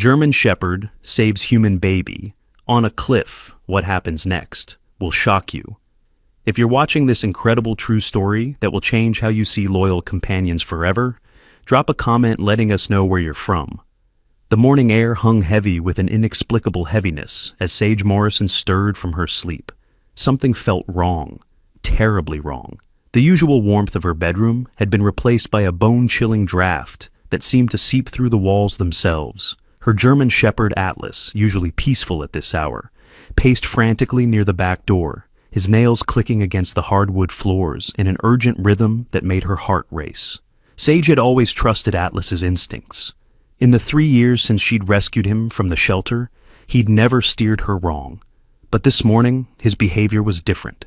German Shepherd saves human baby. On a cliff, what happens next will shock you. If you're watching this incredible true story that will change how you see loyal companions forever, drop a comment letting us know where you're from. The morning air hung heavy with an inexplicable heaviness as Sage Morrison stirred from her sleep. Something felt wrong, terribly wrong. The usual warmth of her bedroom had been replaced by a bone-chilling draft that seemed to seep through the walls themselves. Her German Shepherd Atlas, usually peaceful at this hour, paced frantically near the back door, his nails clicking against the hardwood floors in an urgent rhythm that made her heart race. Sage had always trusted Atlas's instincts. In the 3 years since she'd rescued him from the shelter, he'd never steered her wrong. But this morning, his behavior was different.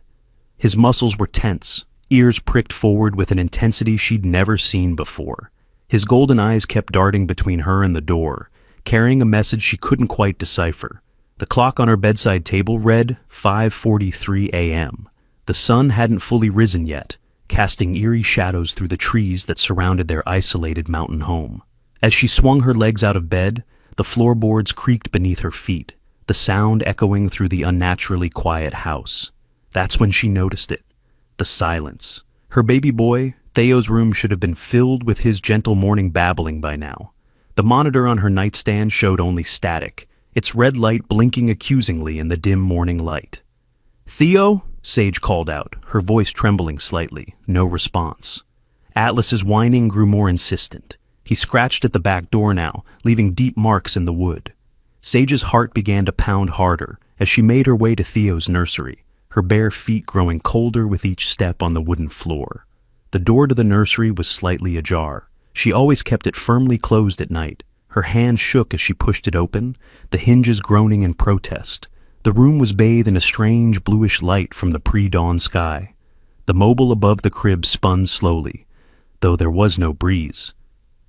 His muscles were tense, ears pricked forward with an intensity she'd never seen before. His golden eyes kept darting between her and the door, carrying a message she couldn't quite decipher. The clock on her bedside table read 5:43 a.m. The sun hadn't fully risen yet, casting eerie shadows through the trees that surrounded their isolated mountain home. As she swung her legs out of bed, the floorboards creaked beneath her feet, the sound echoing through the unnaturally quiet house. That's when she noticed it. The silence. Her baby boy, Theo's room should have been filled with his gentle morning babbling by now. The monitor on her nightstand showed only static, its red light blinking accusingly in the dim morning light. "Theo?" Sage called out, her voice trembling slightly. No response. Atlas's whining grew more insistent. He scratched at the back door now, leaving deep marks in the wood. Sage's heart began to pound harder as she made her way to Theo's nursery, her bare feet growing colder with each step on the wooden floor. The door to the nursery was slightly ajar. She always kept it firmly closed at night. Her hand shook as she pushed it open, the hinges groaning in protest. The room was bathed in a strange bluish light from the pre-dawn sky. The mobile above the crib spun slowly, though there was no breeze.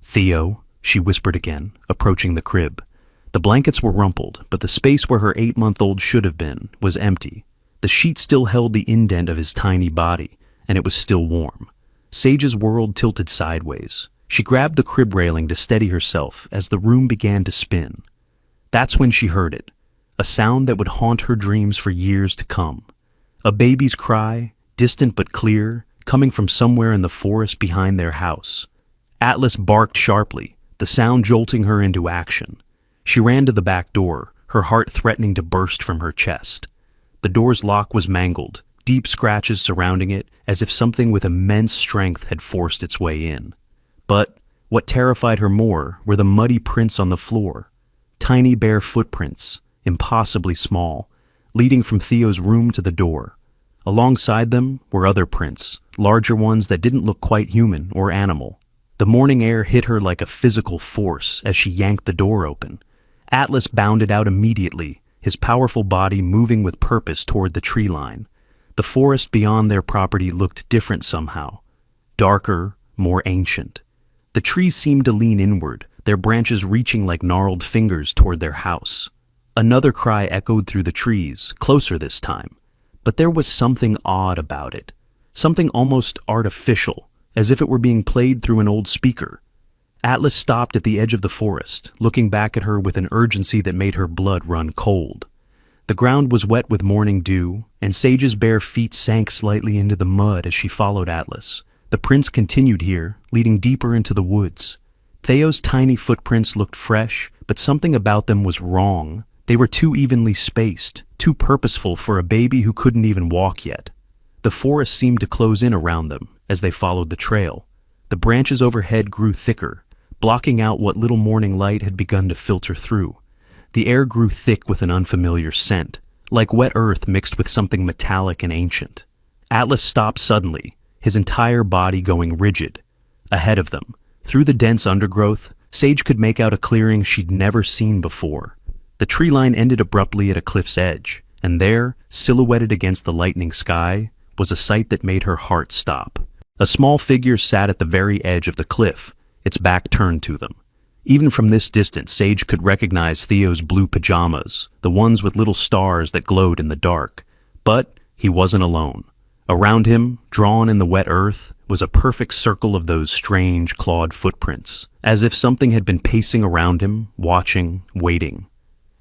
"Theo," she whispered again, approaching the crib. The blankets were rumpled, but the space where her 8-month-old should have been was empty. The sheet still held the indent of his tiny body, and it was still warm. Sage's world tilted sideways. She grabbed the crib railing to steady herself as the room began to spin. That's when she heard it, a sound that would haunt her dreams for years to come. A baby's cry, distant but clear, coming from somewhere in the forest behind their house. Atlas barked sharply, the sound jolting her into action. She ran to the back door, her heart threatening to burst from her chest. The door's lock was mangled, deep scratches surrounding it, as if something with immense strength had forced its way in. But what terrified her more were the muddy prints on the floor. Tiny bare footprints, impossibly small, leading from Theo's room to the door. Alongside them were other prints, larger ones that didn't look quite human or animal. The morning air hit her like a physical force as she yanked the door open. Atlas bounded out immediately, his powerful body moving with purpose toward the tree line. The forest beyond their property looked different somehow. Darker, more ancient. The trees seemed to lean inward, their branches reaching like gnarled fingers toward their house. Another cry echoed through the trees, closer this time. But there was something odd about it, something almost artificial, as if it were being played through an old speaker. Atlas stopped at the edge of the forest, looking back at her with an urgency that made her blood run cold. The ground was wet with morning dew, and Sage's bare feet sank slightly into the mud as she followed Atlas. The prints continued here, leading deeper into the woods. Theo's tiny footprints looked fresh, but something about them was wrong. They were too evenly spaced, too purposeful for a baby who couldn't even walk yet. The forest seemed to close in around them as they followed the trail. The branches overhead grew thicker, blocking out what little morning light had begun to filter through. The air grew thick with an unfamiliar scent, like wet earth mixed with something metallic and ancient. Atlas stopped suddenly, his entire body going rigid. Ahead of them, through the dense undergrowth, Sage could make out a clearing she'd never seen before. The tree line ended abruptly at a cliff's edge, and there, silhouetted against the lightening sky, was a sight that made her heart stop. A small figure sat at the very edge of the cliff, its back turned to them. Even from this distance, Sage could recognize Theo's blue pajamas, the ones with little stars that glowed in the dark. But he wasn't alone. Around him, drawn in the wet earth, was a perfect circle of those strange, clawed footprints, as if something had been pacing around him, watching, waiting.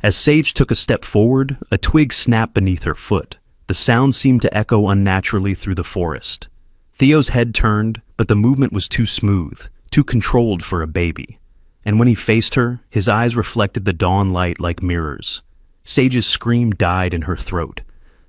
As Sage took a step forward, a twig snapped beneath her foot. The sound seemed to echo unnaturally through the forest. Theo's head turned, but the movement was too smooth, too controlled for a baby. And when he faced her, his eyes reflected the dawn light like mirrors. Sage's scream died in her throat.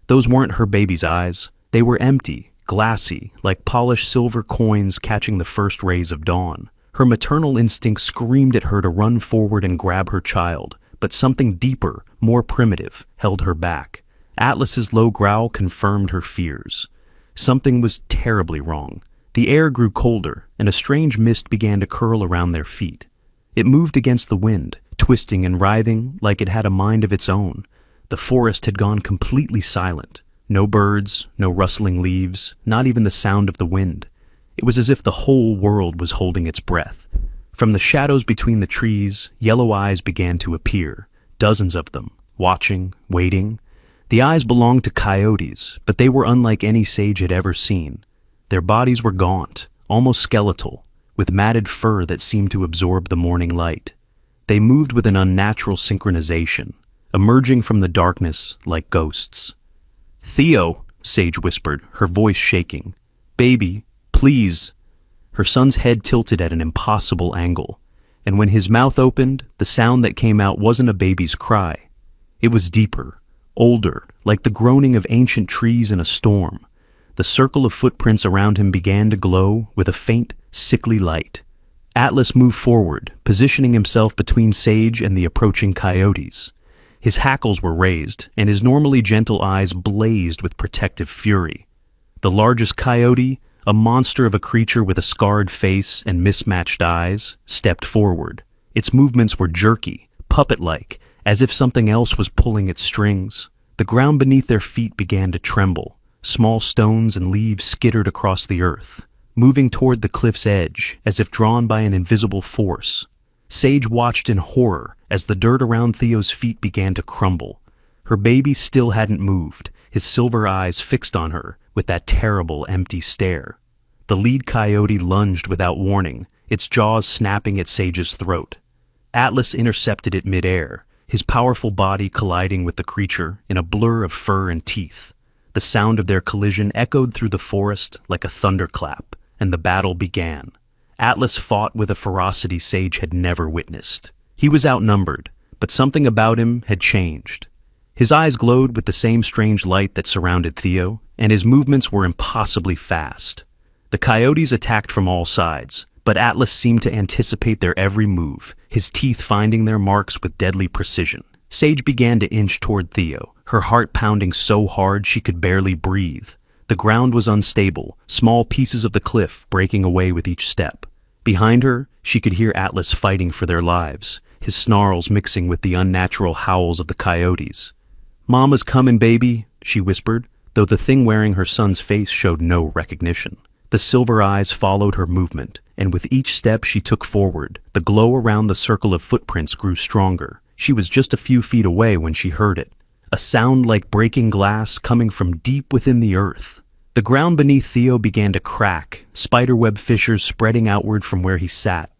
Those weren't her baby's eyes. They were empty, glassy, like polished silver coins catching the first rays of dawn. Her maternal instinct screamed at her to run forward and grab her child, but something deeper, more primitive, held her back. Atlas's low growl confirmed her fears. Something was terribly wrong. The air grew colder, and a strange mist began to curl around their feet. It moved against the wind, twisting and writhing like it had a mind of its own. The forest had gone completely silent. No birds, no rustling leaves, not even the sound of the wind. It was as if the whole world was holding its breath. From the shadows between the trees, yellow eyes began to appear, dozens of them, watching, waiting. The eyes belonged to coyotes, but they were unlike any Sage had ever seen. Their bodies were gaunt, almost skeletal, with matted fur that seemed to absorb the morning light. They moved with an unnatural synchronization, emerging from the darkness like ghosts. "Theo," Sage whispered, her voice shaking. "Baby, please." Her son's head tilted at an impossible angle, and when his mouth opened, the sound that came out wasn't a baby's cry. It was deeper, older, like the groaning of ancient trees in a storm. The circle of footprints around him began to glow with a faint, sickly light. Atlas moved forward, positioning himself between Sage and the approaching coyotes. His hackles were raised, and his normally gentle eyes blazed with protective fury. The largest coyote, a monster of a creature with a scarred face and mismatched eyes, stepped forward. Its movements were jerky, puppet-like, as if something else was pulling its strings. The ground beneath their feet began to tremble. Small stones and leaves skittered across the earth, moving toward the cliff's edge, as if drawn by an invisible force. Sage watched in horror as the dirt around Theo's feet began to crumble. Her baby still hadn't moved, his silver eyes fixed on her with that terrible, empty stare. The lead coyote lunged without warning, its jaws snapping at Sage's throat. Atlas intercepted it midair, his powerful body colliding with the creature in a blur of fur and teeth. The sound of their collision echoed through the forest like a thunderclap, and the battle began. Atlas fought with a ferocity Sage had never witnessed. He was outnumbered, but something about him had changed. His eyes glowed with the same strange light that surrounded Theo, and his movements were impossibly fast. The coyotes attacked from all sides, but Atlas seemed to anticipate their every move, his teeth finding their marks with deadly precision. Sage began to inch toward Theo, her heart pounding so hard she could barely breathe. The ground was unstable, small pieces of the cliff breaking away with each step. Behind her, she could hear Atlas fighting for their lives, his snarls mixing with the unnatural howls of the coyotes. "Mama's coming, baby," she whispered, though the thing wearing her son's face showed no recognition. The silver eyes followed her movement, and with each step she took forward, the glow around the circle of footprints grew stronger. She was just a few feet away when she heard it, a sound like breaking glass coming from deep within the earth. The ground beneath Theo began to crack, spiderweb fissures spreading outward from where he sat.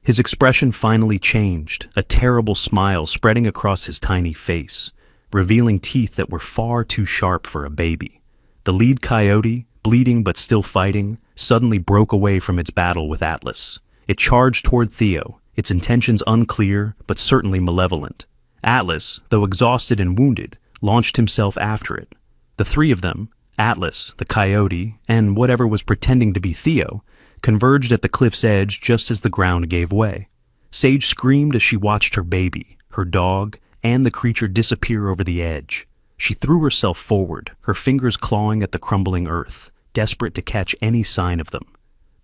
His expression finally changed, a terrible smile spreading across his tiny face, revealing teeth that were far too sharp for a baby. The lead coyote, bleeding but still fighting, suddenly broke away from its battle with Atlas. It charged toward Theo, its intentions unclear but certainly malevolent. Atlas, though exhausted and wounded, launched himself after it. The three of them, Atlas, the coyote, and whatever was pretending to be Theo, converged at the cliff's edge just as the ground gave way. Sage screamed as she watched her baby, her dog, and the creature disappear over the edge. She threw herself forward, her fingers clawing at the crumbling earth, desperate to catch any sign of them.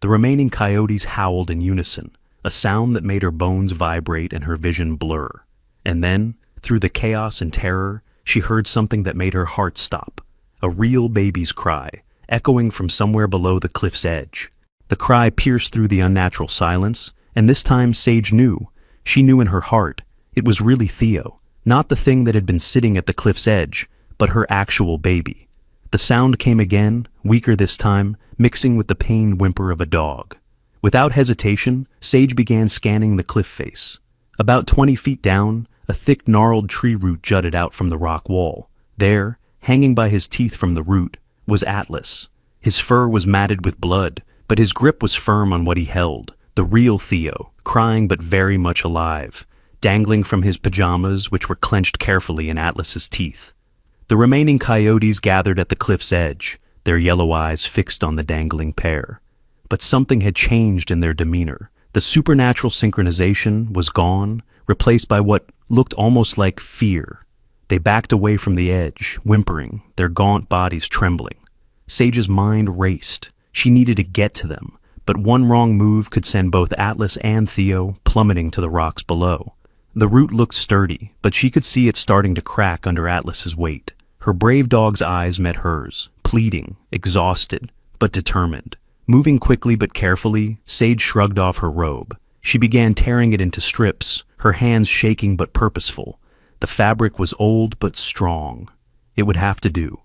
The remaining coyotes howled in unison, a sound that made her bones vibrate and her vision blur. And then, through the chaos and terror, she heard something that made her heart stop. A real baby's cry, echoing from somewhere below the cliff's edge. The cry pierced through the unnatural silence, and this time Sage knew. She knew in her heart. It was really Theo, not the thing that had been sitting at the cliff's edge, but her actual baby. The sound came again, weaker this time, mixing with the pained whimper of a dog. Without hesitation, Sage began scanning the cliff face. About 20 feet down, a thick gnarled tree root jutted out from the rock wall. There, hanging by his teeth from the root, was Atlas. His fur was matted with blood, but his grip was firm on what he held, the real Theo, crying but very much alive, dangling from his pajamas, which were clenched carefully in Atlas's teeth. The remaining coyotes gathered at the cliff's edge, their yellow eyes fixed on the dangling pair. But something had changed in their demeanor. The supernatural synchronization was gone, replaced by what looked almost like fear. They backed away from the edge, whimpering, their gaunt bodies trembling. Sage's mind raced. She needed to get to them, but one wrong move could send both Atlas and Theo plummeting to the rocks below. The root looked sturdy, but she could see it starting to crack under Atlas's weight. Her brave dog's eyes met hers, pleading, exhausted, but determined. Moving quickly but carefully, Sage shrugged off her robe. She began tearing it into strips, her hands shaking but purposeful. The fabric was old but strong. It would have to do.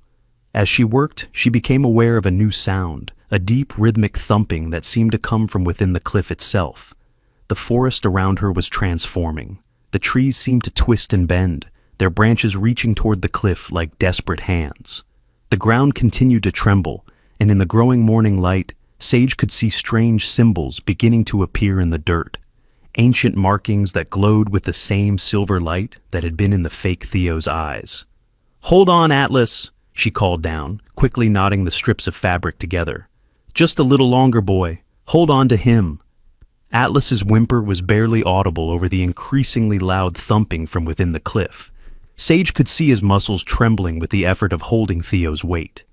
As she worked, she became aware of a new sound, a deep rhythmic thumping that seemed to come from within the cliff itself. The forest around her was transforming. The trees seemed to twist and bend, their branches reaching toward the cliff like desperate hands. The ground continued to tremble, and in the growing morning light, Sage could see strange symbols beginning to appear in the dirt, ancient markings that glowed with the same silver light that had been in the fake Theo's eyes. "Hold on, Atlas," she called down, quickly knotting the strips of fabric together. "Just a little longer, boy. Hold on to him." Atlas's whimper was barely audible over the increasingly loud thumping from within the cliff. Sage could see his muscles trembling with the effort of holding Theo's weight.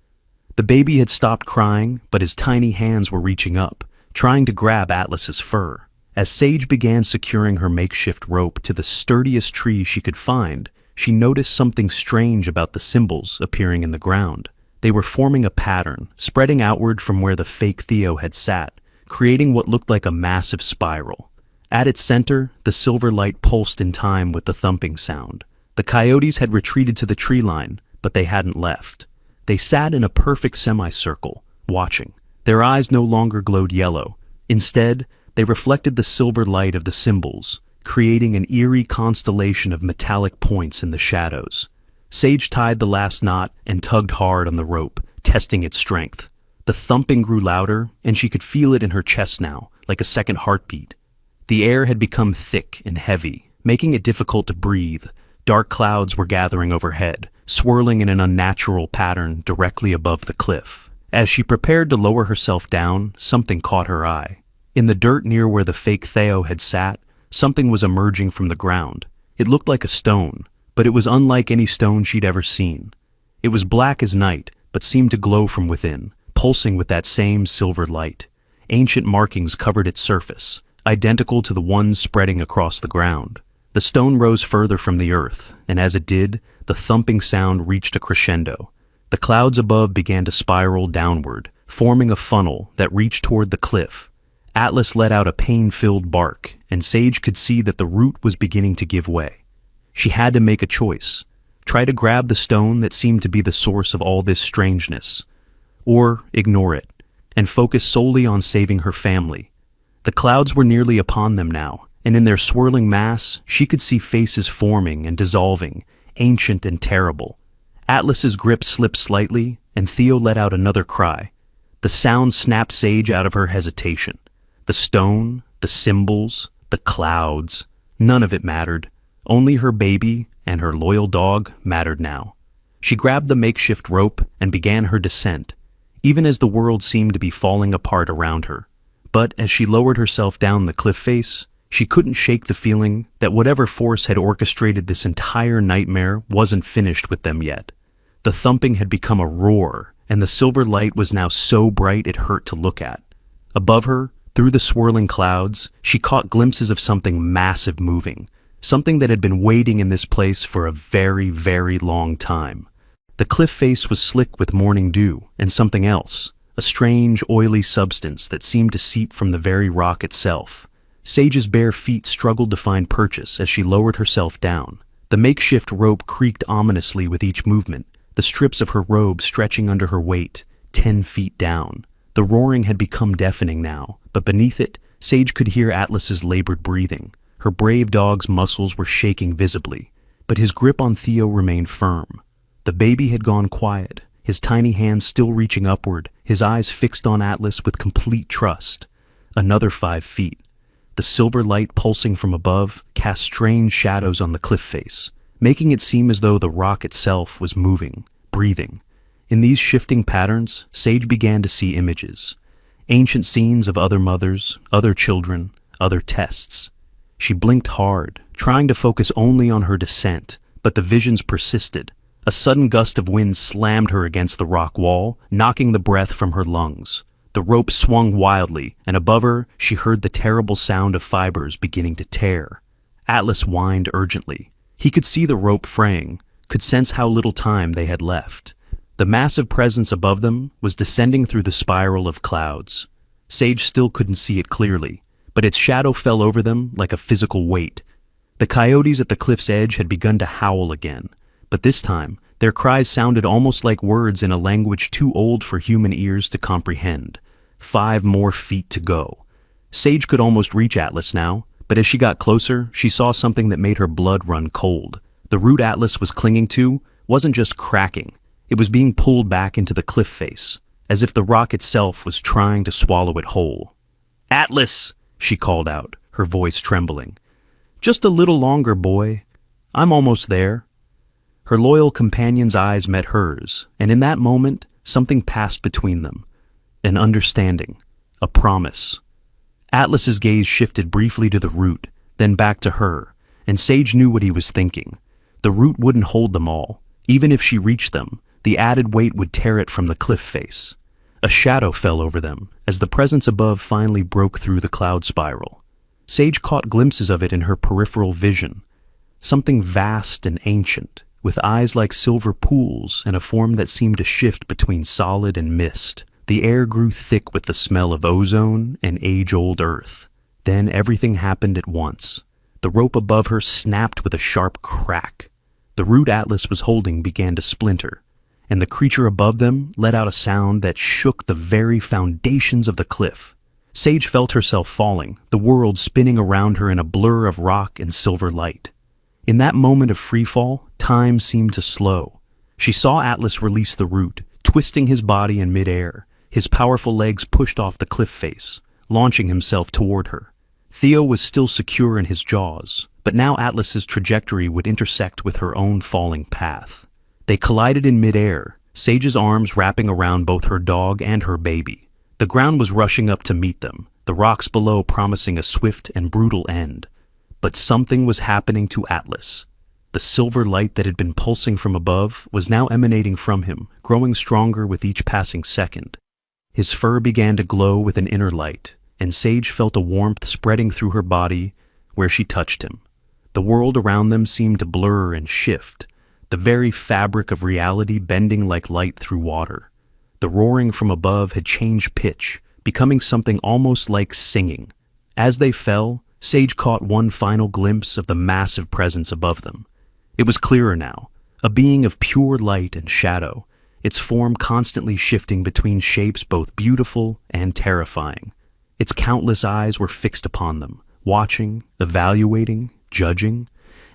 The baby had stopped crying, but his tiny hands were reaching up, trying to grab Atlas's fur. As Sage began securing her makeshift rope to the sturdiest tree she could find, she noticed something strange about the symbols appearing in the ground. They were forming a pattern, spreading outward from where the fake Theo had sat, creating what looked like a massive spiral. At its center, the silver light pulsed in time with the thumping sound. The coyotes had retreated to the tree line, but they hadn't left. They sat in a perfect semicircle, watching. Their eyes no longer glowed yellow. Instead, they reflected the silver light of the symbols, creating an eerie constellation of metallic points in the shadows. Sage tied the last knot and tugged hard on the rope, testing its strength. The thumping grew louder, and she could feel it in her chest now, like a second heartbeat. The air had become thick and heavy, making it difficult to breathe. Dark clouds were gathering overhead, swirling in an unnatural pattern directly above the cliff. As she prepared to lower herself down, something caught her eye. In the dirt near where the fake Theo had sat, something was emerging from the ground. It looked like a stone, but it was unlike any stone she'd ever seen. It was black as night, but seemed to glow from within, pulsing with that same silver light. Ancient markings covered its surface, identical to the ones spreading across the ground. The stone rose further from the earth, and as it did, the thumping sound reached a crescendo. The clouds above began to spiral downward, forming a funnel that reached toward the cliff. Atlas let out a pain-filled bark, and Sage could see that the root was beginning to give way. She had to make a choice. Try to grab the stone that seemed to be the source of all this strangeness, or ignore it, and focus solely on saving her family. The clouds were nearly upon them now, and in their swirling mass, she could see faces forming and dissolving, ancient and terrible. Atlas's grip slipped slightly, and Theo let out another cry. The sound snapped Sage out of her hesitation. The stone, the symbols, the clouds, none of it mattered. Only her baby and her loyal dog mattered now. She grabbed the makeshift rope and began her descent, even as the world seemed to be falling apart around her. But as she lowered herself down the cliff face, she couldn't shake the feeling that whatever force had orchestrated this entire nightmare wasn't finished with them yet. The thumping had become a roar, and the silver light was now so bright it hurt to look at. Above her, through the swirling clouds, she caught glimpses of something massive moving, something that had been waiting in this place for a very, very long time. The cliff face was slick with morning dew, and something else, a strange, oily substance that seemed to seep from the very rock itself. Sage's bare feet struggled to find purchase as she lowered herself down. The makeshift rope creaked ominously with each movement, the strips of her robe stretching under her weight, 10 feet down. The roaring had become deafening now, but beneath it, Sage could hear Atlas's labored breathing. Her brave dog's muscles were shaking visibly, but his grip on Theo remained firm. The baby had gone quiet, his tiny hands still reaching upward, his eyes fixed on Atlas with complete trust. Another 5 feet. The silver light pulsing from above cast strange shadows on the cliff face, making it seem as though the rock itself was moving, breathing. In these shifting patterns, Sage began to see images. Ancient scenes of other mothers, other children, other tests. She blinked hard, trying to focus only on her descent, but the visions persisted. A sudden gust of wind slammed her against the rock wall, knocking the breath from her lungs. The rope swung wildly, and above her, she heard the terrible sound of fibers beginning to tear. Atlas whined urgently. He could see the rope fraying, could sense how little time they had left. The massive presence above them was descending through the spiral of clouds. Sage still couldn't see it clearly, but its shadow fell over them like a physical weight. The coyotes at the cliff's edge had begun to howl again, but this time, their cries sounded almost like words in a language too old for human ears to comprehend. 5 more feet to go. Sage could almost reach Atlas now, but as she got closer, she saw something that made her blood run cold. The root Atlas was clinging to wasn't just cracking, it was being pulled back into the cliff face, as if the rock itself was trying to swallow it whole. "Atlas!" she called out, her voice trembling. "Just a little longer, boy. I'm almost there." Her loyal companion's eyes met hers, and in that moment, something passed between them. An understanding, a promise. Atlas's gaze shifted briefly to the root, then back to her, and Sage knew what he was thinking. The root wouldn't hold them all. Even if she reached them, the added weight would tear it from the cliff face. A shadow fell over them as the presence above finally broke through the cloud spiral. Sage caught glimpses of it in her peripheral vision. Something vast and ancient, with eyes like silver pools and a form that seemed to shift between solid and mist. The air grew thick with the smell of ozone and age-old earth. Then everything happened at once. The rope above her snapped with a sharp crack. The root Atlas was holding began to splinter, and the creature above them let out a sound that shook the very foundations of the cliff. Sage felt herself falling, the world spinning around her in a blur of rock and silver light. In that moment of freefall, time seemed to slow. She saw Atlas release the root, twisting his body in midair. His powerful legs pushed off the cliff face, launching himself toward her. Theo was still secure in his jaws, but now Atlas's trajectory would intersect with her own falling path. They collided in midair, Sage's arms wrapping around both her dog and her baby. The ground was rushing up to meet them, the rocks below promising a swift and brutal end. But something was happening to Atlas. The silver light that had been pulsing from above was now emanating from him, growing stronger with each passing second. His fur began to glow with an inner light, and Sage felt a warmth spreading through her body where she touched him. The world around them seemed to blur and shift, the very fabric of reality bending like light through water. The roaring from above had changed pitch, becoming something almost like singing. As they fell, Sage caught one final glimpse of the massive presence above them. It was clearer now, a being of pure light and shadow, its form constantly shifting between shapes both beautiful and terrifying. Its countless eyes were fixed upon them, watching, evaluating, judging,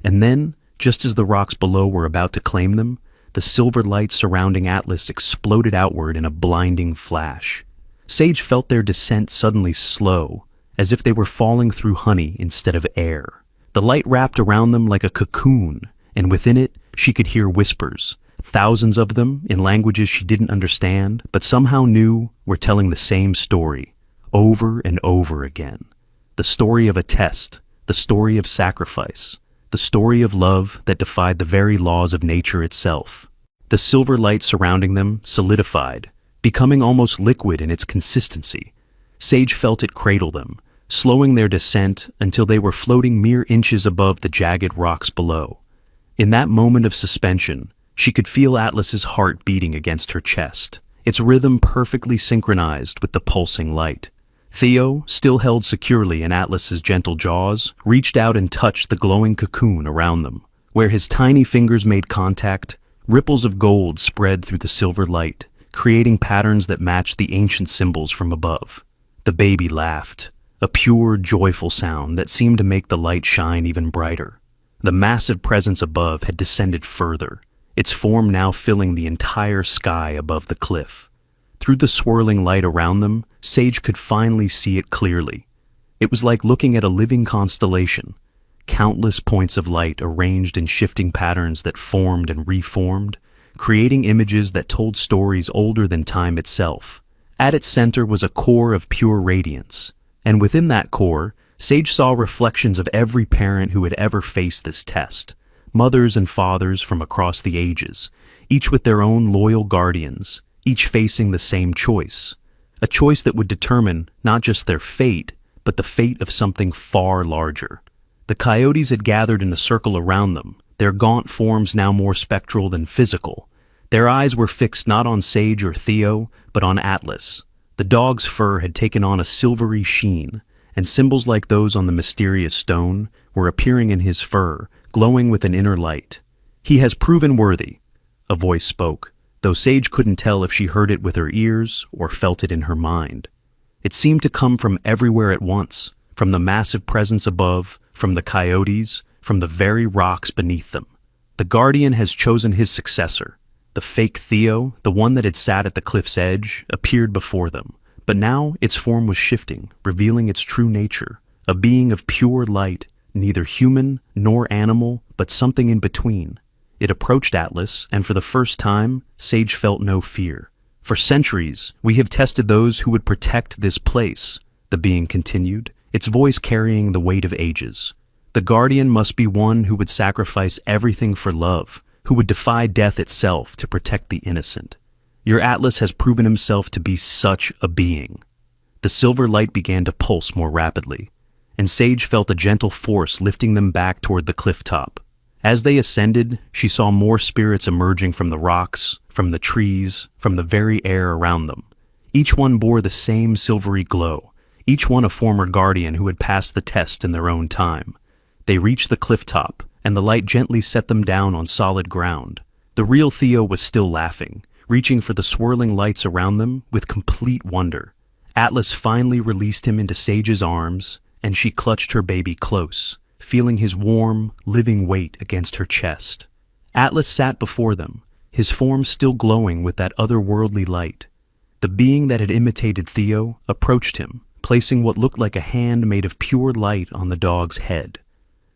and then, just as the rocks below were about to claim them, the silver light surrounding Atlas exploded outward in a blinding flash. Sage felt their descent suddenly slow, as if they were falling through honey instead of air. The light wrapped around them like a cocoon, and within it she could hear whispers. Thousands of them, in languages she didn't understand, but somehow knew were telling the same story, over and over again. The story of a test, the story of sacrifice, the story of love that defied the very laws of nature itself. The silver light surrounding them solidified, becoming almost liquid in its consistency. Sage felt it cradle them, slowing their descent until they were floating mere inches above the jagged rocks below. In that moment of suspension, she could feel Atlas's heart beating against her chest, its rhythm perfectly synchronized with the pulsing light. Theo, still held securely in Atlas's gentle jaws, reached out and touched the glowing cocoon around them. Where his tiny fingers made contact, Ripples of gold spread through the silver light, creating patterns that matched the ancient symbols from above. The baby laughed, a pure, joyful sound that seemed to make the light shine even brighter. The massive presence above had descended further, its form now filling the entire sky above the cliff. Through the swirling light around them, Sage could finally see it clearly. It was like looking at a living constellation, countless points of light arranged in shifting patterns that formed and reformed, creating images that told stories older than time itself. At its center was a core of pure radiance, and within that core, Sage saw reflections of every parent who had ever faced this test, mothers and fathers from across the ages, each with their own loyal guardians, each facing the same choice, a choice that would determine not just their fate, but the fate of something far larger. The coyotes had gathered in a circle around them, their gaunt forms now more spectral than physical. Their eyes were fixed not on Sage or Theo, but on Atlas. The dog's fur had taken on a silvery sheen, and symbols like those on the mysterious stone were appearing in his fur, glowing with an inner light. "He has proven worthy," a voice spoke, though Sage couldn't tell if she heard it with her ears or felt it in her mind. It seemed to come from everywhere at once, from the massive presence above, from the coyotes, from the very rocks beneath them. The Guardian has chosen his successor. The fake Theo, the one that had sat at the cliff's edge, appeared before them, but now its form was shifting, revealing its true nature, a being of pure light, neither human nor animal, but something in between. It approached Atlas, and for the first time, Sage felt no fear. "For centuries, we have tested those who would protect this place," the being continued, its voice carrying the weight of ages. "The Guardian must be one who would sacrifice everything for love, who would defy death itself to protect the innocent. Your Atlas has proven himself to be such a being." The silver light began to pulse more rapidly, and Sage felt a gentle force lifting them back toward the cliff top. As they ascended, she saw more spirits emerging from the rocks, from the trees, from the very air around them. Each one bore the same silvery glow, each one a former guardian who had passed the test in their own time. They reached the cliff top, and the light gently set them down on solid ground. The real Theo was still laughing, reaching for the swirling lights around them with complete wonder. Atlas finally released him into Sage's arms, and she clutched her baby close, feeling his warm, living weight against her chest. Atlas sat before them, his form still glowing with that otherworldly light. The being that had imitated Theo approached him, placing what looked like a hand made of pure light on the dog's head.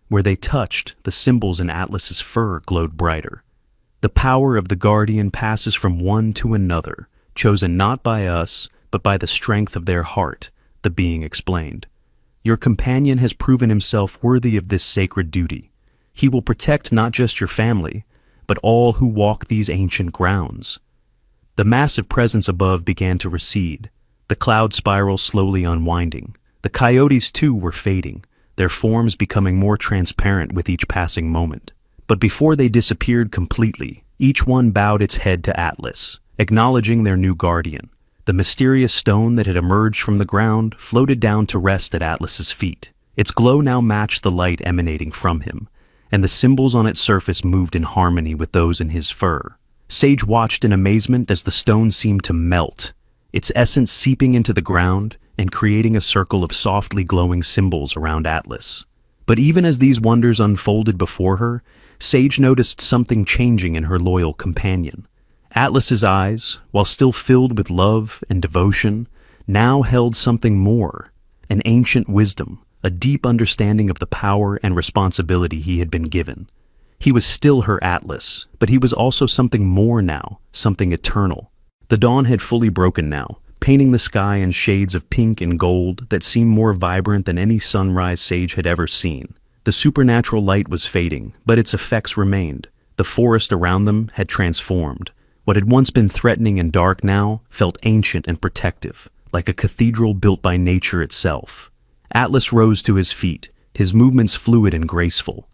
Where they touched, the symbols in Atlas's fur glowed brighter. "The power of the Guardian passes from one to another, chosen not by us, but by the strength of their heart," the being explained. "Your companion has proven himself worthy of this sacred duty. He will protect not just your family, but all who walk these ancient grounds." The massive presence above began to recede, the cloud spiral slowly unwinding. The coyotes, too, were fading, their forms becoming more transparent with each passing moment. But before they disappeared completely, each one bowed its head to Atlas, acknowledging their new guardian. The mysterious stone that had emerged from the ground floated down to rest at Atlas's feet. Its glow now matched the light emanating from him, and the symbols on its surface moved in harmony with those in his fur. Sage watched in amazement as the stone seemed to melt, its essence seeping into the ground and creating a circle of softly glowing symbols around Atlas. But even as these wonders unfolded before her, Sage noticed something changing in her loyal companion. Atlas's eyes, while still filled with love and devotion, now held something more, an ancient wisdom, a deep understanding of the power and responsibility he had been given. He was still her Atlas, but he was also something more now, something eternal. The dawn had fully broken now, painting the sky in shades of pink and gold that seemed more vibrant than any sunrise Sage had ever seen. The supernatural light was fading, but its effects remained. The forest around them had transformed. What had once been threatening and dark now felt ancient and protective, like a cathedral built by nature itself. Atlas rose to his feet, his movements fluid and graceful.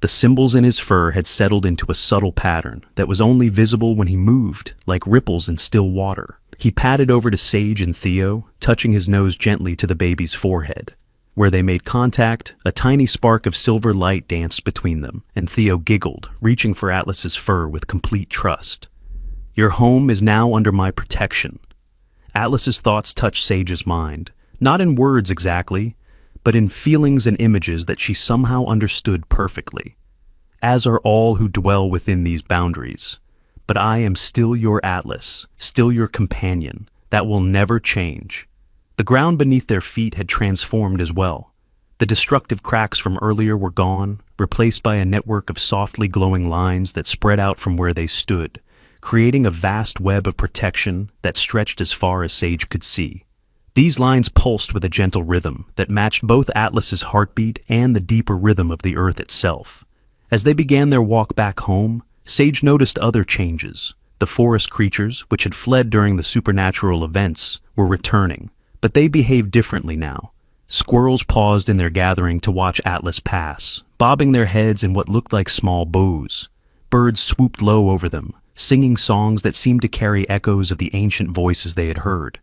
The symbols in his fur had settled into a subtle pattern that was only visible when he moved, like ripples in still water. He padded over to Sage and Theo, touching his nose gently to the baby's forehead. Where they made contact, a tiny spark of silver light danced between them, and Theo giggled, reaching for Atlas's fur with complete trust. "Your home is now under my protection." Atlas's thoughts touched Sage's mind, not in words exactly, but in feelings and images that she somehow understood perfectly. "As are all who dwell within these boundaries. But I am still your Atlas, still your companion, that will never change." The ground beneath their feet had transformed as well. The destructive cracks from earlier were gone, replaced by a network of softly glowing lines that spread out from where they stood, creating a vast web of protection that stretched as far as Sage could see. These lines pulsed with a gentle rhythm that matched both Atlas's heartbeat and the deeper rhythm of the earth itself. As they began their walk back home, Sage noticed other changes. The forest creatures, which had fled during the supernatural events, were returning, but they behaved differently now. Squirrels paused in their gathering to watch Atlas pass, bobbing their heads in what looked like small bows. Birds swooped low over them, singing songs that seemed to carry echoes of the ancient voices they had heard.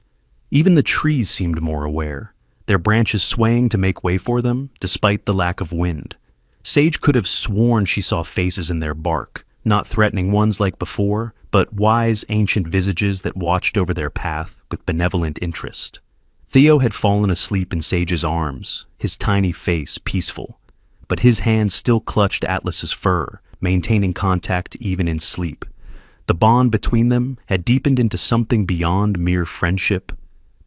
Even the trees seemed more aware, their branches swaying to make way for them, despite the lack of wind. Sage could have sworn she saw faces in their bark, not threatening ones like before, but wise, ancient visages that watched over their path with benevolent interest. Theo had fallen asleep in Sage's arms, his tiny face peaceful, but his hands still clutched Atlas's fur, maintaining contact even in sleep. The bond between them had deepened into something beyond mere friendship.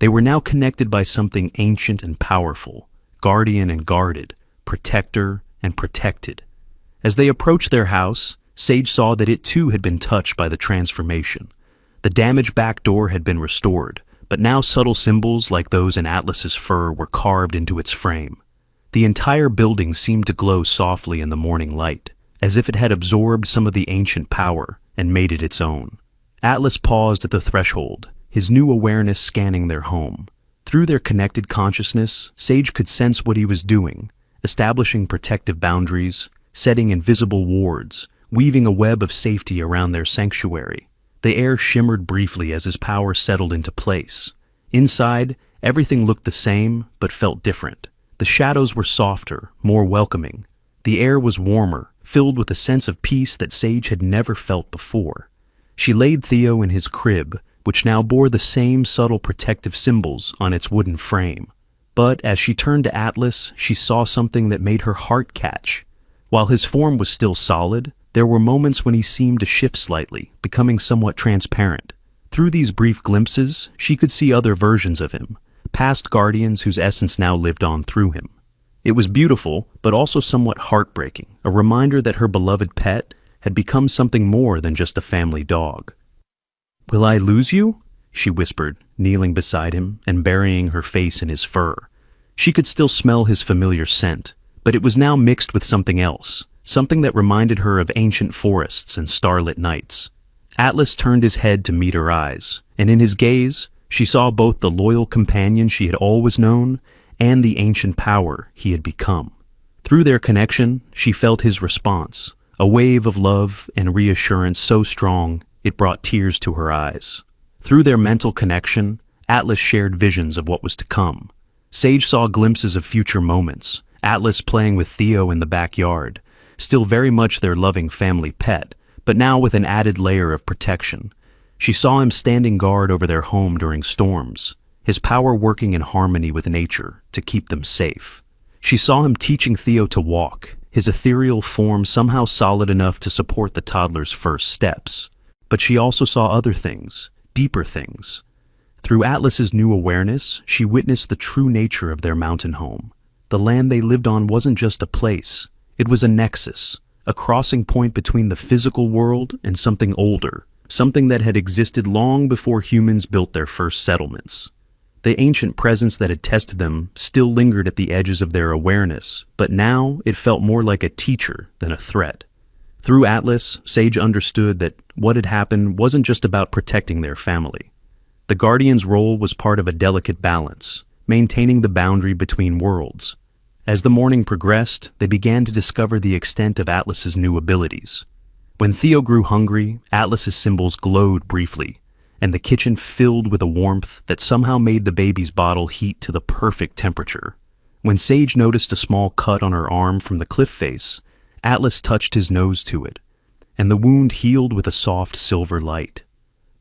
They were now connected by something ancient and powerful, guardian and guarded, protector and protected. As they approached their house, Sage saw that it too had been touched by the transformation. The damaged back door had been restored, but now subtle symbols like those in Atlas's fur were carved into its frame. The entire building seemed to glow softly in the morning light, as if it had absorbed some of the ancient power and made it its own. Atlas paused at the threshold, his new awareness scanning their home. Through their connected consciousness, Sage could sense what he was doing, establishing protective boundaries, setting invisible wards, weaving a web of safety around their sanctuary. The air shimmered briefly as his power settled into place. Inside, everything looked the same, but felt different. The shadows were softer, more welcoming. The air was warmer, filled with a sense of peace that Sage had never felt before. She laid Theo in his crib, which now bore the same subtle protective symbols on its wooden frame. But as she turned to Atlas, she saw something that made her heart catch. While his form was still solid, there were moments when he seemed to shift slightly, becoming somewhat transparent. Through these brief glimpses, she could see other versions of him, past guardians whose essence now lived on through him. It was beautiful, but also somewhat heartbreaking, a reminder that her beloved pet had become something more than just a family dog. "Will I lose you?" she whispered, kneeling beside him and burying her face in his fur. She could still smell his familiar scent, but it was now mixed with something else, something that reminded her of ancient forests and starlit nights. Atlas turned his head to meet her eyes, and in his gaze, she saw both the loyal companion she had always known and the ancient power he had become. Through their connection, she felt his response, a wave of love and reassurance so strong it brought tears to her eyes. Through their mental connection, Atlas shared visions of what was to come. Sage saw glimpses of future moments, Atlas playing with Theo in the backyard, still very much their loving family pet, but now with an added layer of protection. She saw him standing guard over their home during storms, his power working in harmony with nature to keep them safe. She saw him teaching Theo to walk, his ethereal form somehow solid enough to support the toddler's first steps. But she also saw other things, deeper things. Through Atlas's new awareness, she witnessed the true nature of their mountain home. The land they lived on wasn't just a place. It was a nexus, a crossing point between the physical world and something older, something that had existed long before humans built their first settlements. The ancient presence that had tested them still lingered at the edges of their awareness, but now it felt more like a teacher than a threat. Through Atlas, Sage understood that what had happened wasn't just about protecting their family. The guardian's role was part of a delicate balance, maintaining the boundary between worlds. As the morning progressed, they began to discover the extent of Atlas's new abilities. When Theo grew hungry, Atlas's symbols glowed briefly, and the kitchen filled with a warmth that somehow made the baby's bottle heat to the perfect temperature. When Sage noticed a small cut on her arm from the cliff face, Atlas touched his nose to it, and the wound healed with a soft silver light.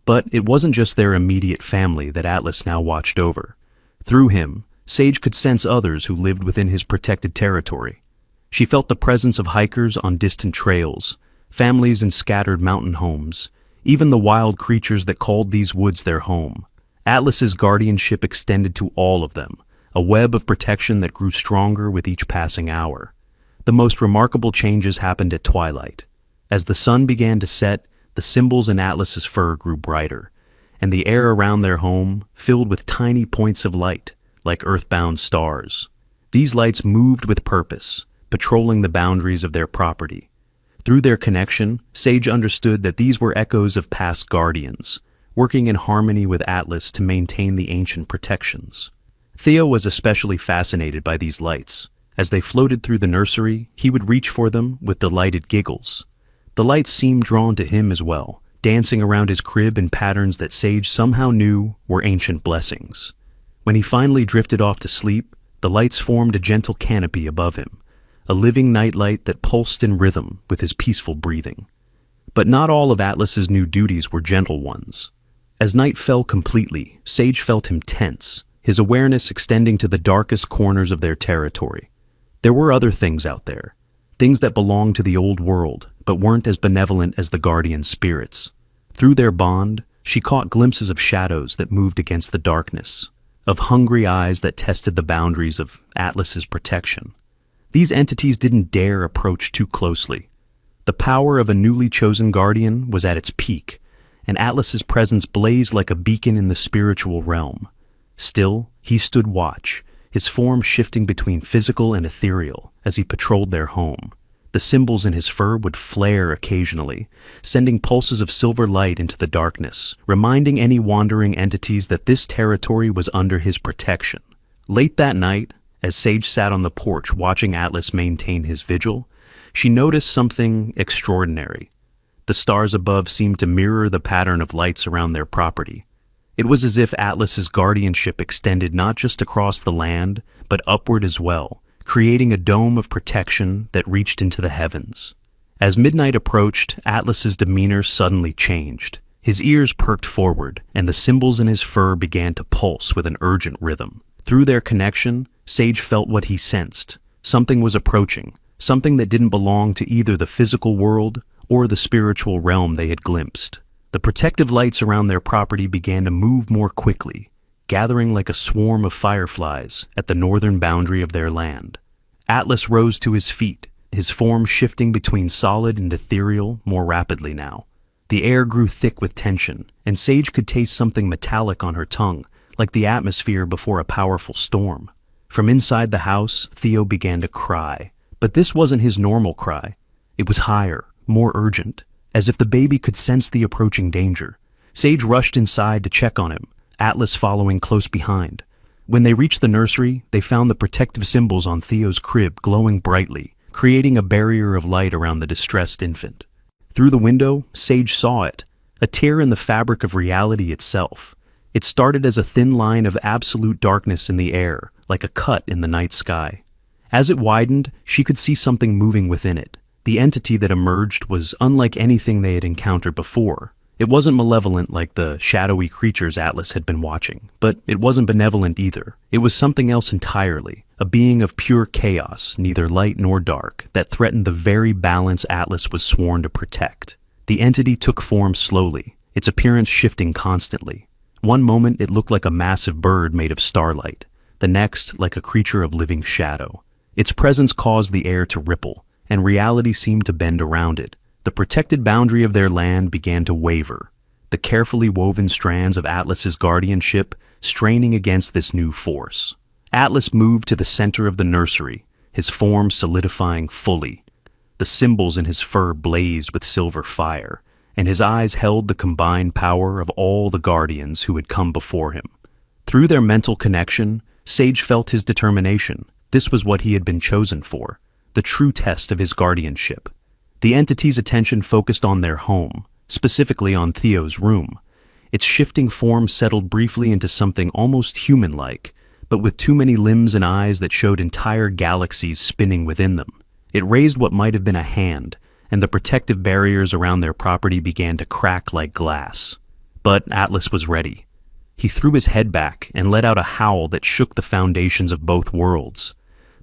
But it wasn't just their immediate family that Atlas now watched over. Through him, Sage could sense others who lived within his protected territory. She felt the presence of hikers on distant trails, families in scattered mountain homes, even the wild creatures that called these woods their home. Atlas's guardianship extended to all of them, a web of protection that grew stronger with each passing hour. The most remarkable changes happened at twilight. As the sun began to set, the symbols in Atlas's fur grew brighter, and the air around their home filled with tiny points of light, like earthbound stars. These lights moved with purpose, patrolling the boundaries of their property. Through their connection, Sage understood that these were echoes of past guardians, working in harmony with Atlas to maintain the ancient protections. Theo was especially fascinated by these lights. As they floated through the nursery, he would reach for them with delighted giggles. The lights seemed drawn to him as well, dancing around his crib in patterns that Sage somehow knew were ancient blessings. When he finally drifted off to sleep, the lights formed a gentle canopy above him, a living nightlight that pulsed in rhythm with his peaceful breathing. But not all of Atlas's new duties were gentle ones. As night fell completely, Sage felt him tense, his awareness extending to the darkest corners of their territory. There were other things out there, things that belonged to the old world, but weren't as benevolent as the guardian spirits. Through their bond, she caught glimpses of shadows that moved against the darkness, of hungry eyes that tested the boundaries of Atlas's protection. These entities didn't dare approach too closely. The power of a newly chosen guardian was at its peak, and Atlas's presence blazed like a beacon in the spiritual realm. Still, he stood watch, his form shifting between physical and ethereal as he patrolled their home. The symbols in his fur would flare occasionally, sending pulses of silver light into the darkness, reminding any wandering entities that this territory was under his protection. Late that night, as Sage sat on the porch watching Atlas maintain his vigil, she noticed something extraordinary. The stars above seemed to mirror the pattern of lights around their property. It was as if Atlas's guardianship extended not just across the land, but upward as well, creating a dome of protection that reached into the heavens. As midnight approached, Atlas's demeanor suddenly changed. His ears perked forward, and the symbols in his fur began to pulse with an urgent rhythm. Through their connection, Sage felt what he sensed. Something was approaching, something that didn't belong to either the physical world or the spiritual realm they had glimpsed. The protective lights around their property began to move more quickly, gathering like a swarm of fireflies at the northern boundary of their land. Atlas rose to his feet, his form shifting between solid and ethereal more rapidly now. The air grew thick with tension, and Sage could taste something metallic on her tongue, like the atmosphere before a powerful storm. From inside the house, Theo began to cry. But this wasn't his normal cry. It was higher, more urgent, as if the baby could sense the approaching danger. Sage rushed inside to check on him, Atlas following close behind. When they reached the nursery, they found the protective symbols on Theo's crib glowing brightly, creating a barrier of light around the distressed infant. Through the window, Sage saw it, a tear in the fabric of reality itself. It started as a thin line of absolute darkness in the air, like a cut in the night sky. As it widened, she could see something moving within it. The entity that emerged was unlike anything they had encountered before. It wasn't malevolent like the shadowy creatures Atlas had been watching, but it wasn't benevolent either. It was something else entirely, a being of pure chaos, neither light nor dark, that threatened the very balance Atlas was sworn to protect. The entity took form slowly, its appearance shifting constantly. One moment it looked like a massive bird made of starlight, the next like a creature of living shadow. Its presence caused the air to ripple, and reality seemed to bend around it. The protected boundary of their land began to waver, the carefully woven strands of Atlas's guardianship straining against this new force. Atlas moved to the center of the nursery, his form solidifying fully. The symbols in his fur blazed with silver fire, and his eyes held the combined power of all the guardians who had come before him. Through their mental connection, Sage felt his determination. This was what he had been chosen for, the true test of his guardianship. The entity's attention focused on their home, specifically on Theo's room. Its shifting form settled briefly into something almost human-like, but with too many limbs and eyes that showed entire galaxies spinning within them. It raised what might have been a hand, and the protective barriers around their property began to crack like glass. But Atlas was ready. He threw his head back and let out a howl that shook the foundations of both worlds.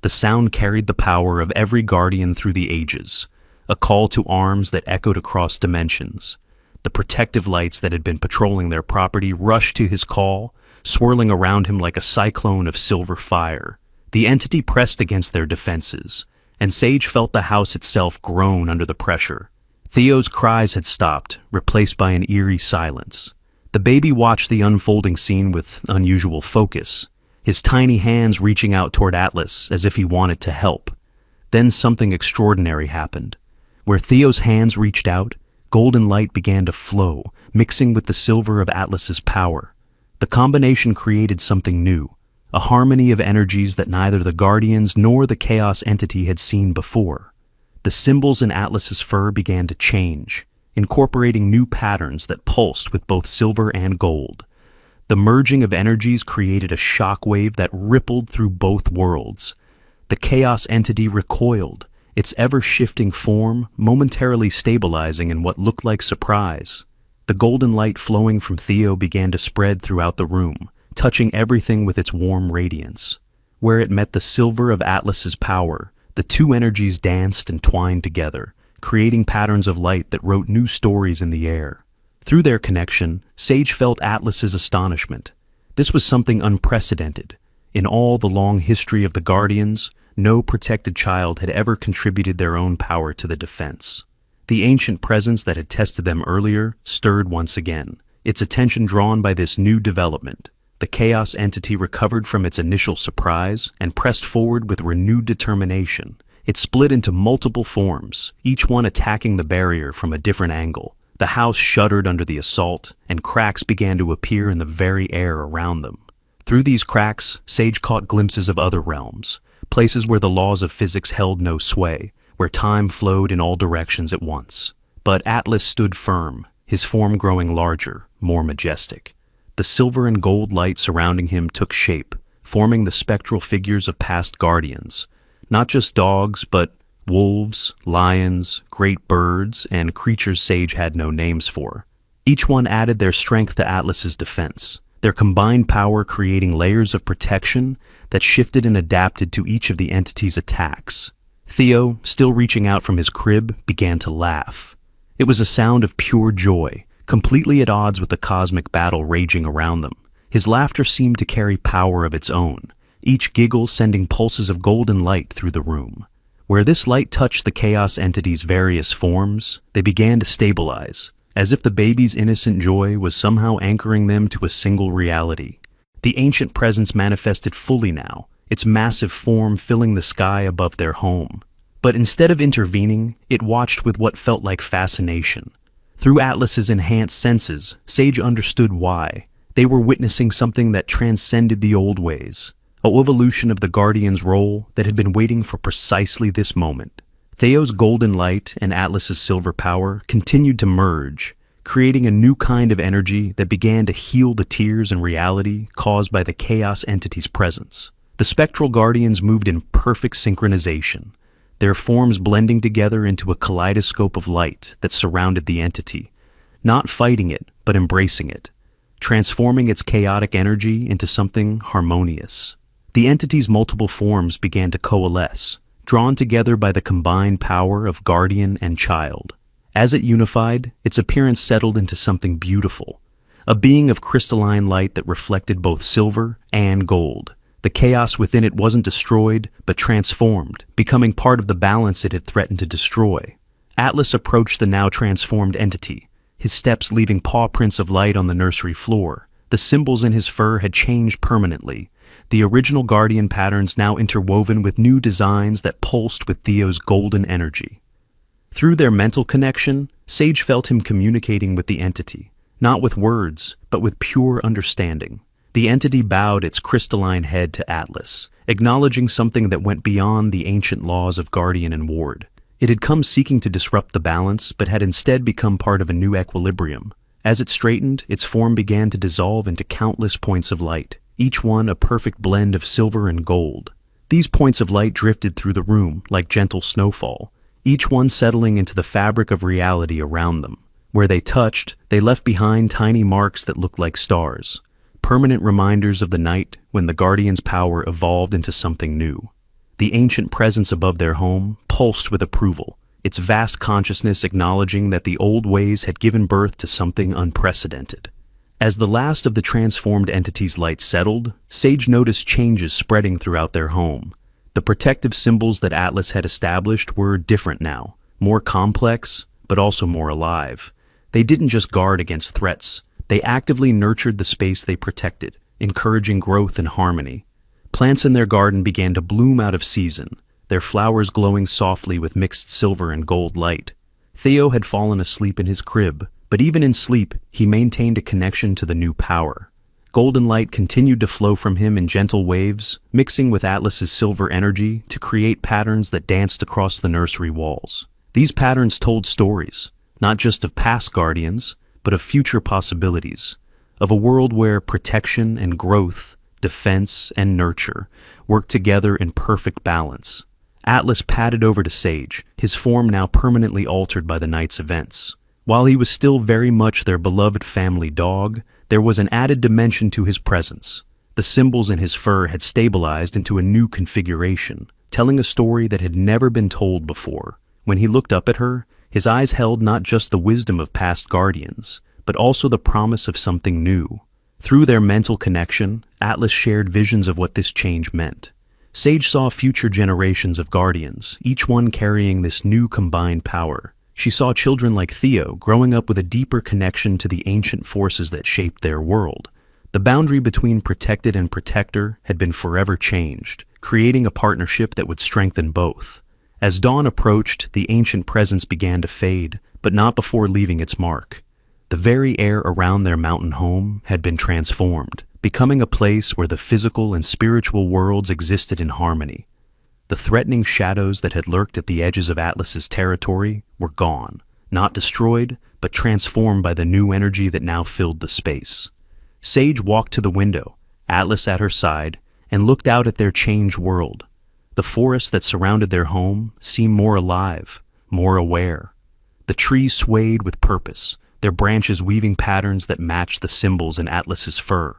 The sound carried the power of every guardian through the ages, a call to arms that echoed across dimensions. The protective lights that had been patrolling their property rushed to his call, swirling around him like a cyclone of silver fire. The entity pressed against their defenses, and Sage felt the house itself groan under the pressure. Theo's cries had stopped, replaced by an eerie silence. The baby watched the unfolding scene with unusual focus, his tiny hands reaching out toward Atlas as if he wanted to help. Then something extraordinary happened. Where Theo's hands reached out, golden light began to flow, mixing with the silver of Atlas's power. The combination created something new, a harmony of energies that neither the Guardians nor the Chaos entity had seen before. The symbols in Atlas's fur began to change, incorporating new patterns that pulsed with both silver and gold. The merging of energies created a shockwave that rippled through both worlds. The Chaos entity recoiled, its ever-shifting form momentarily stabilizing in what looked like surprise. The golden light flowing from Theo began to spread throughout the room, touching everything with its warm radiance. Where it met the silver of Atlas's power, the two energies danced and twined together, creating patterns of light that wrote new stories in the air. Through their connection, Sage felt Atlas's astonishment. This was something unprecedented. In all the long history of the Guardians, no protected child had ever contributed their own power to the defense. The ancient presence that had tested them earlier stirred once again, its attention drawn by this new development. The Chaos entity recovered from its initial surprise and pressed forward with renewed determination. It split into multiple forms, each one attacking the barrier from a different angle. The house shuddered under the assault, and cracks began to appear in the very air around them. Through these cracks, Sage caught glimpses of other realms, places where the laws of physics held no sway, where time flowed in all directions at once. But Atlas stood firm, his form growing larger, more majestic. The silver and gold light surrounding him took shape, forming the spectral figures of past guardians. Not just dogs, but wolves, lions, great birds, and creatures Sage had no names for. Each one added their strength to Atlas's defense, their combined power creating layers of protection that shifted and adapted to each of the entity's attacks. Theo, still reaching out from his crib, began to laugh. It was a sound of pure joy, completely at odds with the cosmic battle raging around them. His laughter seemed to carry power of its own, each giggle sending pulses of golden light through the room. Where this light touched the Chaos entity's various forms, they began to stabilize, as if the baby's innocent joy was somehow anchoring them to a single reality. The ancient presence manifested fully now, its massive form filling the sky above their home. But instead of intervening, it watched with what felt like fascination. Through Atlas's enhanced senses, Sage understood why. They were witnessing something that transcended the old ways, a evolution of the Guardian's role that had been waiting for precisely this moment. Theo's golden light and Atlas's silver power continued to merge, creating a new kind of energy that began to heal the tears and reality caused by the Chaos entity's presence. The spectral Guardians moved in perfect synchronization, their forms blending together into a kaleidoscope of light that surrounded the entity, not fighting it, but embracing it, transforming its chaotic energy into something harmonious. The entity's multiple forms began to coalesce, drawn together by the combined power of guardian and child. As it unified, its appearance settled into something beautiful, a being of crystalline light that reflected both silver and gold. The chaos within it wasn't destroyed, but transformed, becoming part of the balance it had threatened to destroy. Atlas approached the now transformed entity, his steps leaving paw prints of light on the nursery floor. The symbols in his fur had changed permanently, the original guardian patterns now interwoven with new designs that pulsed with Theo's golden energy. Through their mental connection, Sage felt him communicating with the entity, not with words, but with pure understanding. The entity bowed its crystalline head to Atlas, acknowledging something that went beyond the ancient laws of guardian and ward. It had come seeking to disrupt the balance, but had instead become part of a new equilibrium. As it straightened, its form began to dissolve into countless points of light, each one a perfect blend of silver and gold. These points of light drifted through the room like gentle snowfall, each one settling into the fabric of reality around them. Where they touched, they left behind tiny marks that looked like stars, permanent reminders of the night when the Guardian's power evolved into something new. The ancient presence above their home pulsed with approval, its vast consciousness acknowledging that the old ways had given birth to something unprecedented. As the last of the transformed entity's light settled, Sage noticed changes spreading throughout their home. The protective symbols that Atlas had established were different now, more complex, but also more alive. They didn't just guard against threats, they actively nurtured the space they protected, encouraging growth and harmony. Plants in their garden began to bloom out of season, their flowers glowing softly with mixed silver and gold light. Theo had fallen asleep in his crib, but even in sleep, he maintained a connection to the new power. Golden light continued to flow from him in gentle waves, mixing with Atlas's silver energy to create patterns that danced across the nursery walls. These patterns told stories, not just of past guardians, but of future possibilities, of a world where protection and growth, defense and nurture worked together in perfect balance. Atlas padded over to Sage, his form now permanently altered by the night's events. While he was still very much their beloved family dog, there was an added dimension to his presence. The symbols in his fur had stabilized into a new configuration, telling a story that had never been told before. When he looked up at her, his eyes held not just the wisdom of past guardians, but also the promise of something new. Through their mental connection, Atlas shared visions of what this change meant. Sage saw future generations of guardians, each one carrying this new combined power. She saw children like Theo growing up with a deeper connection to the ancient forces that shaped their world. The boundary between protected and protector had been forever changed, creating a partnership that would strengthen both. As dawn approached, the ancient presence began to fade, but not before leaving its mark. The very air around their mountain home had been transformed, becoming a place where the physical and spiritual worlds existed in harmony. The threatening shadows that had lurked at the edges of Atlas's territory were gone, not destroyed, but transformed by the new energy that now filled the space. Sage walked to the window, Atlas at her side, and looked out at their changed world. The forests that surrounded their home seemed more alive, more aware. The trees swayed with purpose, their branches weaving patterns that matched the symbols in Atlas's fur.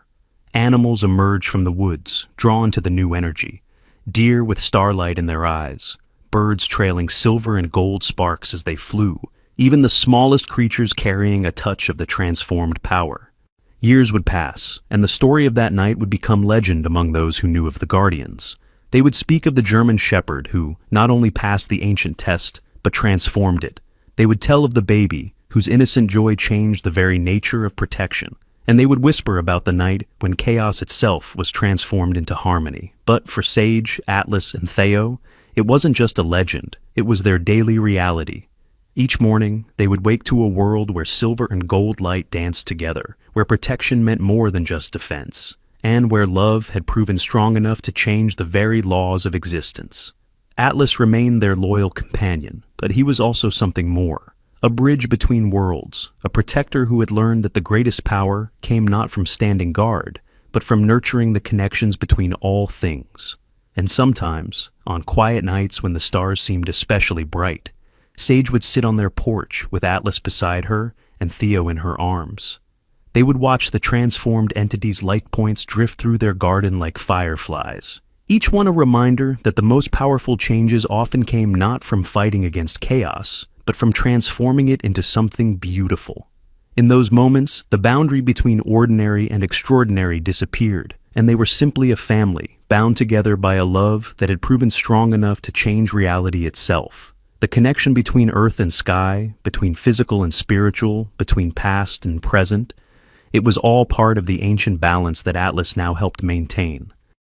Animals emerged from the woods, drawn to the new energy. Deer with starlight in their eyes, birds trailing silver and gold sparks as they flew, even the smallest creatures carrying a touch of the transformed power. Years would pass, and the story of that night would become legend among those who knew of the Guardians. They would speak of the German Shepherd who not only passed the ancient test, but transformed it. They would tell of the baby, whose innocent joy changed the very nature of protection. And they would whisper about the night when chaos itself was transformed into harmony. But for Sage, Atlas, and Theo, it wasn't just a legend, it was their daily reality. Each morning, they would wake to a world where silver and gold light danced together, where protection meant more than just defense, and where love had proven strong enough to change the very laws of existence. Atlas remained their loyal companion, but he was also something more. A bridge between worlds, a protector who had learned that the greatest power came not from standing guard, but from nurturing the connections between all things. And sometimes, on quiet nights when the stars seemed especially bright, Sage would sit on their porch with Atlas beside her and Theo in her arms. They would watch the transformed entity's light points drift through their garden like fireflies, each one a reminder that the most powerful changes often came not from fighting against chaos, but from transforming it into something beautiful. In those moments, the boundary between ordinary and extraordinary disappeared, and they were simply a family, bound together by a love that had proven strong enough to change reality itself. The connection between earth and sky, between physical and spiritual, between past and present, it was all part of the ancient balance that Atlas now helped maintain.